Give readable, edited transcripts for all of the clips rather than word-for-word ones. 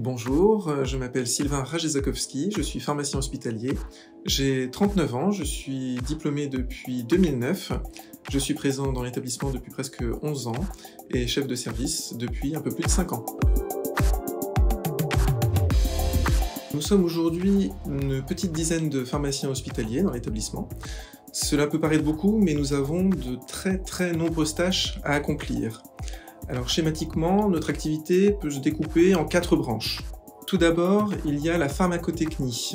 Bonjour, je m'appelle Sylvain Rajezakowski, je suis pharmacien hospitalier. J'ai 39 ans, je suis diplômé depuis 2009. Je suis présent dans l'établissement depuis presque 11 ans et chef de service depuis un peu plus de 5 ans. Nous sommes aujourd'hui une petite dizaine de pharmaciens hospitaliers dans l'établissement. Cela peut paraître beaucoup, mais nous avons de très nombreuses tâches à accomplir. Alors schématiquement, notre activité peut se découper en 4 branches. Tout d'abord, il y a la pharmacotechnie.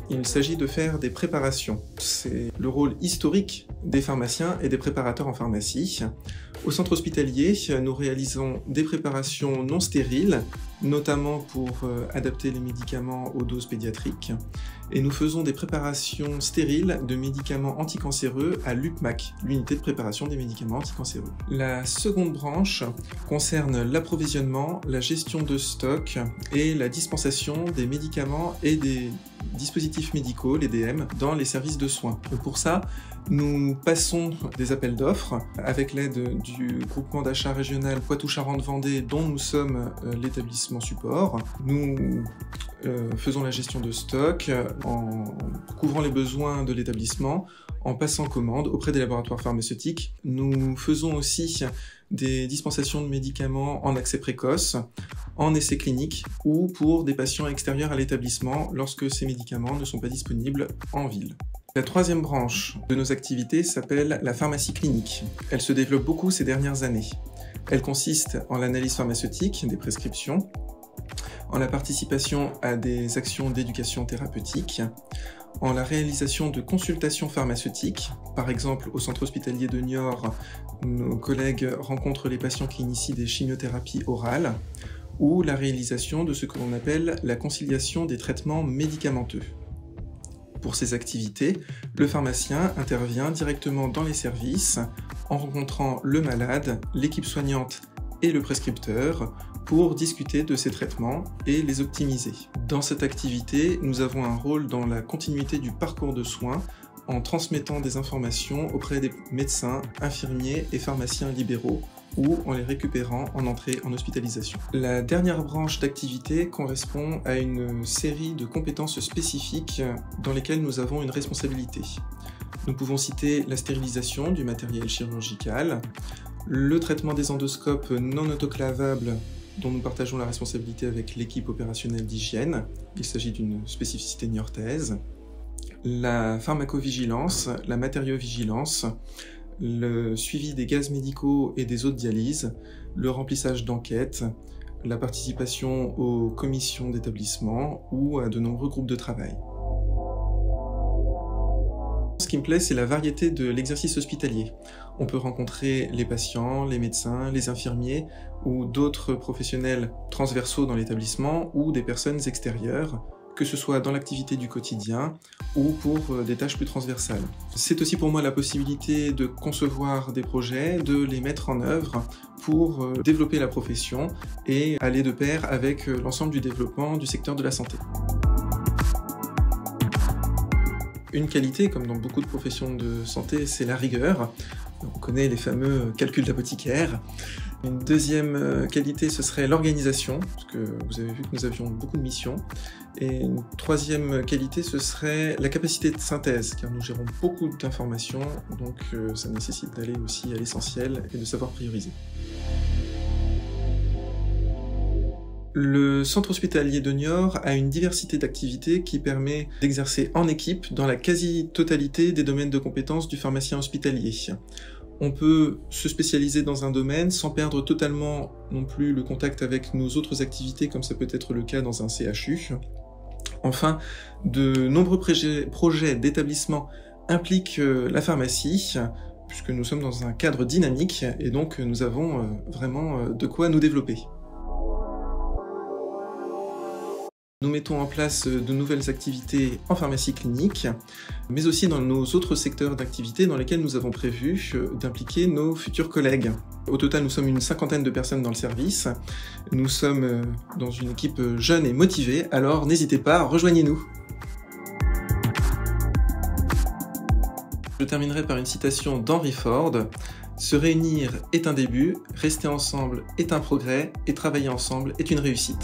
Il s'agit de faire des préparations. C'est le rôle historique des pharmaciens et des préparateurs en pharmacie. Au centre hospitalier, nous réalisons des préparations non stériles, notamment pour adapter les médicaments aux doses pédiatriques. Et nous faisons des préparations stériles de médicaments anticancéreux à l'UPMAC, l'unité de préparation des médicaments anticancéreux. La seconde branche concerne l'approvisionnement, la gestion de stock et la dispensation des médicaments et des dispositifs médicaux, les DM, dans les services de soins. Et pour ça, nous passons des appels d'offres avec l'aide du groupement d'achat régional Poitou-Charentes-Vendée dont nous sommes l'établissement support. Nous faisons la gestion de stock en couvrant les besoins de l'établissement, en passant commande auprès des laboratoires pharmaceutiques. Nous faisons aussi des dispensations de médicaments en accès précoce, en essai clinique ou pour des patients extérieurs à l'établissement lorsque ces médicaments ne sont pas disponibles en ville. La troisième branche de nos activités s'appelle la pharmacie clinique. Elle se développe beaucoup ces dernières années. Elle consiste en l'analyse pharmaceutique des prescriptions, en la participation à des actions d'éducation thérapeutique, en la réalisation de consultations pharmaceutiques. Par exemple, au centre hospitalier de Niort, nos collègues rencontrent les patients qui initient des chimiothérapies orales, ou la réalisation de ce que l'on appelle la conciliation des traitements médicamenteux. Pour ces activités, le pharmacien intervient directement dans les services en rencontrant le malade, l'équipe soignante et le prescripteur pour discuter de ces traitements et les optimiser. Dans cette activité, nous avons un rôle dans la continuité du parcours de soins en transmettant des informations auprès des médecins, infirmiers et pharmaciens libéraux ou en les récupérant en entrée en hospitalisation. La dernière branche d'activité correspond à une série de compétences spécifiques dans lesquelles nous avons une responsabilité. Nous pouvons citer la stérilisation du matériel chirurgical, le traitement des endoscopes non autoclavables dont nous partageons la responsabilité avec l'équipe opérationnelle d'hygiène, il s'agit d'une spécificité niortaise, la pharmacovigilance, la matériovigilance, le suivi des gaz médicaux et des eaux de dialyse, le remplissage d'enquêtes, la participation aux commissions d'établissement ou à de nombreux groupes de travail. Ce qui me plaît, c'est la variété de l'exercice hospitalier. On peut rencontrer les patients, les médecins, les infirmiers ou d'autres professionnels transversaux dans l'établissement ou des personnes extérieures, que ce soit dans l'activité du quotidien ou pour des tâches plus transversales. C'est aussi pour moi la possibilité de concevoir des projets, de les mettre en œuvre pour développer la profession et aller de pair avec l'ensemble du développement du secteur de la santé. Une qualité, comme dans beaucoup de professions de santé, c'est la rigueur. On connaît les fameux calculs d'apothicaire. Une deuxième qualité, ce serait l'organisation, parce que vous avez vu que nous avions beaucoup de missions. Et une troisième qualité, ce serait la capacité de synthèse, car nous gérons beaucoup d'informations, donc ça nécessite d'aller aussi à l'essentiel et de savoir prioriser. Le centre hospitalier de Niort a une diversité d'activités qui permet d'exercer en équipe dans la quasi-totalité des domaines de compétences du pharmacien hospitalier. On peut se spécialiser dans un domaine sans perdre totalement non plus le contact avec nos autres activités comme ça peut être le cas dans un CHU. Enfin, de nombreux projets d'établissement impliquent la pharmacie puisque nous sommes dans un cadre dynamique et donc nous avons vraiment de quoi nous développer. Nous mettons en place de nouvelles activités en pharmacie clinique, mais aussi dans nos autres secteurs d'activité dans lesquels nous avons prévu d'impliquer nos futurs collègues. Au total, nous sommes une 50aine de personnes dans le service. Nous sommes dans une équipe jeune et motivée, alors n'hésitez pas, rejoignez-nous. Je terminerai par une citation d'Henry Ford. « Se réunir est un début, rester ensemble est un progrès, et travailler ensemble est une réussite ».